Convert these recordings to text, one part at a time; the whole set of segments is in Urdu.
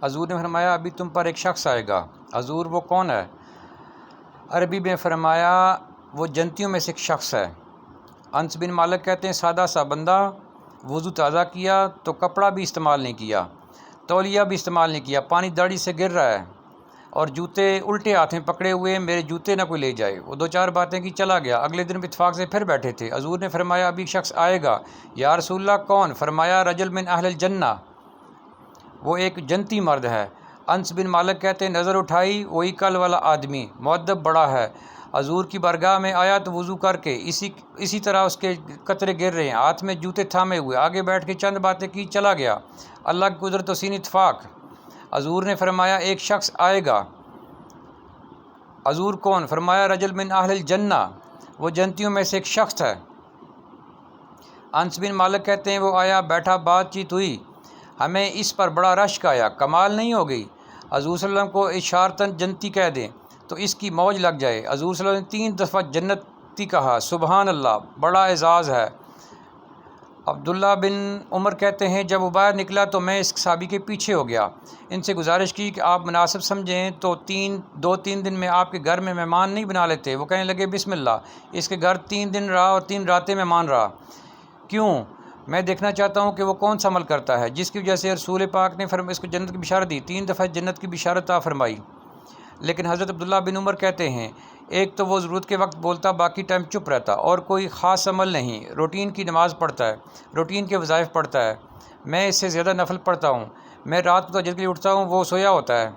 حضور نے فرمایا ابھی تم پر ایک شخص آئے گا۔ حضور وہ کون ہے؟ عربی میں فرمایا وہ جنتیوں میں سے ایک شخص ہے۔ انس بن مالک کہتے ہیں سادہ سا بندہ، وضو تازہ کیا تو کپڑا بھی استعمال نہیں کیا، تولیہ بھی استعمال نہیں کیا، پانی داڑھی سے گر رہا ہے اور جوتے الٹے ہاتھ میں پکڑے ہوئے، میرے جوتے نہ کوئی لے جائے۔ وہ دو چار باتیں کی چلا گیا۔ اگلے دن اتفاق سے پھر بیٹھے تھے۔ حضور نے فرمایا ابھی شخص آئے گا۔ یا رسول اللہ کون؟ فرمایا رجل من اہل الجنہ، وہ ایک جنتی مرد ہے۔ انس بن مالک کہتے ہیں نظر اٹھائی، وہی کل والا آدمی، مؤدب بڑا ہے، حضور کی بارگاہ میں آیا تو وضو کر کے اسی طرح اس کے قطرے گر رہے ہیں، ہاتھ میں جوتے تھامے ہوئے، آگے بیٹھ کے چند باتیں کی چلا گیا۔ اللہ کی قدرت و سین اتفاق۔ حضور نے فرمایا ایک شخص آئے گا۔ حضور کون؟ فرمایا رجل من اہل الجنہ، وہ جنتیوں میں سے ایک شخص ہے۔ انس بن مالک کہتے ہیں وہ آیا، بیٹھا، بات چیت ہوئی، ہمیں اس پر بڑا رشک آیا، کمال نہیں ہو گئی۔ حضور صلی اللہ علیہ وسلم کو اشارتاً جنتی کہہ دیں تو اس کی موج لگ جائے۔ حضور صلی اللہ علیہ وسلم نے 3 دفعہ جنتی کہا، سبحان اللہ، بڑا اعزاز ہے۔ عبداللہ بن عمر کہتے ہیں جب وہ باہر نکلا تو میں اس صحابی کے پیچھے ہو گیا، ان سے گزارش کی کہ آپ مناسب سمجھیں تو 2-3 دن میں آپ کے گھر میں مہمان نہیں بنا لیتے۔ وہ کہنے لگے بسم اللہ۔ اس کے گھر 3 دن رہا اور 3 راتیں مہمان رہا۔ کیوں؟ میں دیکھنا چاہتا ہوں کہ وہ کون سا عمل کرتا ہے جس کی وجہ سے رسول پاک نے اس کو جنت کی بشارت دی۔ 3 دفعہ جنت کی بشارت عطا فرمائی۔ لیکن حضرت عبداللہ بن عمر کہتے ہیں ایک تو وہ ضرورت کے وقت بولتا، باقی ٹائم چپ رہتا، اور کوئی خاص عمل نہیں، روٹین کی نماز پڑھتا ہے، روٹین کے وظائف پڑھتا ہے، میں اس سے زیادہ نفل پڑھتا ہوں، میں رات کو تہجد کے لیے اٹھتا ہوں، وہ سویا ہوتا ہے۔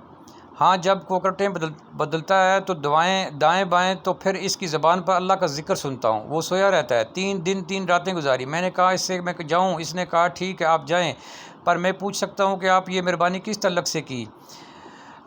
ہاں جب کوکٹیں بدلتا ہے تو دائیں بائیں تو پھر اس کی زبان پر اللہ کا ذکر سنتا ہوں، وہ سویا رہتا ہے۔ 3 دن 3 راتیں گزاری۔ میں نے کہا اس سے میں جاؤں؟ اس نے کہا ٹھیک ہے آپ جائیں، پر میں پوچھ سکتا ہوں کہ آپ یہ مہربانی کس تعلق سے کی؟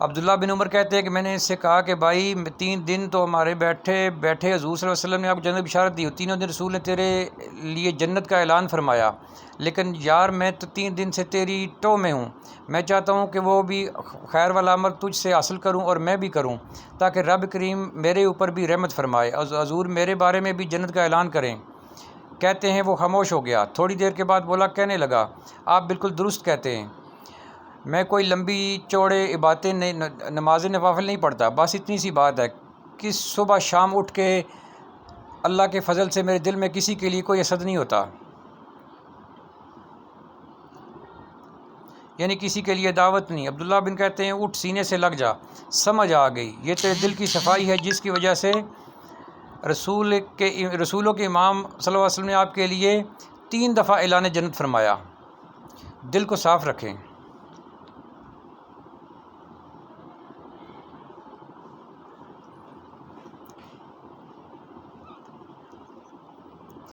عبداللہ بن عمر کہتے ہیں کہ میں نے اس سے کہا کہ بھائی 3 دن تو ہمارے بیٹھے حضور صلی اللہ علیہ وسلم نے آپ کو جنت کی بشارت دی، تینوں دن رسول نے تیرے لیے جنت کا اعلان فرمایا، لیکن یار میں تو 3 دن سے تیری ٹو میں ہوں، میں چاہتا ہوں کہ وہ بھی خیر والا عمل تجھ سے حاصل کروں اور میں بھی کروں تاکہ رب کریم میرے اوپر بھی رحمت فرمائے، حضور میرے بارے میں بھی جنت کا اعلان کریں۔ کہتے ہیں وہ خاموش ہو گیا، تھوڑی دیر کے بعد بولا، کہنے لگا آپ بالکل درست کہتے ہیں، میں کوئی لمبی چوڑے عبادتیں نماز نوافل نہیں پڑھتا، بس اتنی سی بات ہے کہ صبح شام اٹھ کے اللہ کے فضل سے میرے دل میں کسی کے لیے کوئی حسد نہیں ہوتا، یعنی کسی کے لیے دعوت نہیں۔ عبداللہ بن کہتے ہیں اٹھ سینے سے لگ جا، سمجھ آ گئی، یہ تیرے دل کی صفائی ہے جس کی وجہ سے رسولوں کے امام صلی اللہ علیہ وسلم نے آپ کے لیے 3 دفعہ اعلان جنت فرمایا۔ دل کو صاف رکھیں۔